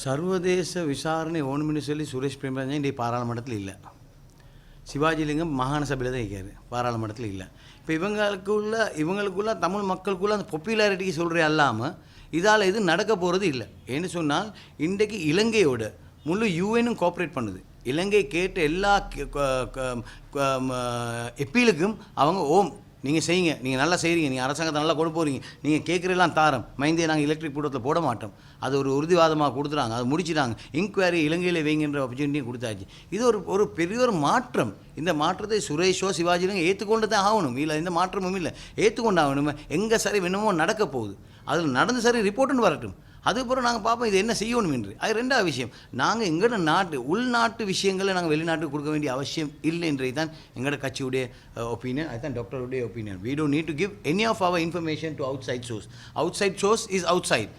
சர்வதேச விசாரணை ஓணும்னு சொல்லி சுரேஷ் பிரேமராஜன் இன்றைய பாராளுமன்றத்தில் இல்லை. சிவாஜிலிங்கம் மாகாண சபையில் தான் இருக்கார், பாராளுமன்றத்தில் இல்லை. இப்போ இவங்களுக்குள்ள தமிழ் மக்களுக்குள்ள அந்த பாப்புலாரிட்டிக்கு சொல்கிறே அல்லாமல் இதால் இது நடக்க போகிறது இல்லை. ஏன்னு சொன்னால் இன்றைக்கு இலங்கையோட முழு யூஎனும் கோஆப்ரேட் பண்ணுது. இலங்கை கேட்ட எல்லா எப்பீலுக்கும் அவங்க ஓம் நீங்கள் செய்யுங்க, நீங்கள் நல்லா செய்கிறீங்க, நீங்கள் அரசாங்கத்தை நல்லா கொண்டு போகிறீங்க, நீங்கள் கேட்குறதெல்லாம் தாரம் மைந்தே நாங்கள் எலக்ட்ரிக் கூட்டத்தில் போட மாட்டோம், அது ஒரு உறுதிவாதமாக கொடுத்துறாங்க, அது முடிச்சிட்டாங்க. இன்குவரி இலங்கையில் வைங்கின்ற ஆப்பர்ச்சுனிட்டியும் கொடுத்தாச்சு. இது ஒரு பெரிய ஒரு மாற்றம். இந்த மாற்றத்தை சுரேஷோ சிவாஜிலும் ஏற்றுக்கொண்டு தான் ஆகணும். இல்லை எந்த மாற்றமும் இல்லை, ஏற்றுக்கொண்டு ஆகணும். எங்கே சரி என்னமோ நடக்க போகுது, அதில் நடந்து சரி ரிப்போர்ட்டுன்னு வரட்டும், அதுக்கப்புறம் நாங்கள் பார்ப்போம் இது என்ன செய்யணும் என்று. அது ரெண்டாவது விஷயம். நாங்கள் எங்களோட உள்நாட்டு விஷயங்களை நாங்கள் வெளிநாட்டுக்கு கொடுக்க வேண்டிய அவசியம் இல்லை என்றது தான் எங்களோட கட்சியுடைய ஒப்பீனியன். அதுதான் டாக்டருடைய opinion. We don't need to give any of our information to outside source. Outside source is outside.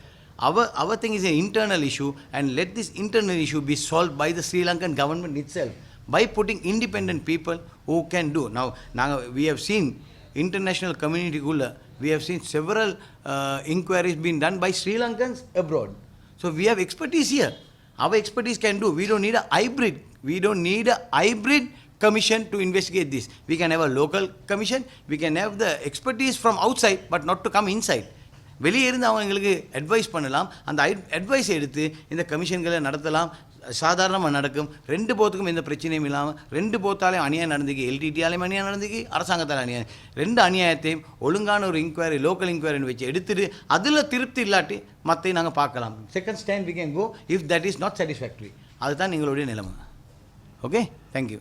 Our thing is an internal issue, and let this internal issue be solved by the Sri Lankan government itself by putting independent people who can do. Now we have seen international community kulla, we have seen several inquiries being done by Sri Lankans abroad. So we have expertise here. Our expertise can do. We don't need a hybrid commission to investigate this. We can have a local commission. We can have the expertise from outside, but not to come inside. வெளியே இருந்து அவங்களுக்கு advice பண்ணலாம். அந்த advice எடுத்து இந்த கமிஷன்களை நடத்தலாம். சாதாரணமாக நடக்கும். ரெண்டு போத்துக்கும் எந்த பிரச்சனையும் இல்லாமல், ரெண்டு போத்தாலையும் அநியாயம் நடந்துக்கு, எல்டிடியாலையும் அநியாயம் நடந்துக்கு, அரசாங்கத்தால் அநியாயம், ரெண்டு அநியாயத்தையும் ஒழுங்கான ஒரு இன்கொயரி, லோக்கல் இன்கொயரின்னு வச்சு எடுத்துட்டு அதில் திருப்தி இல்லாட்டி மற்ற நாங்கள் பார்க்கலாம். Second stand we can go if that is not satisfactory. அதுதான் எங்களுடைய நிலைமை. Okay, thank you.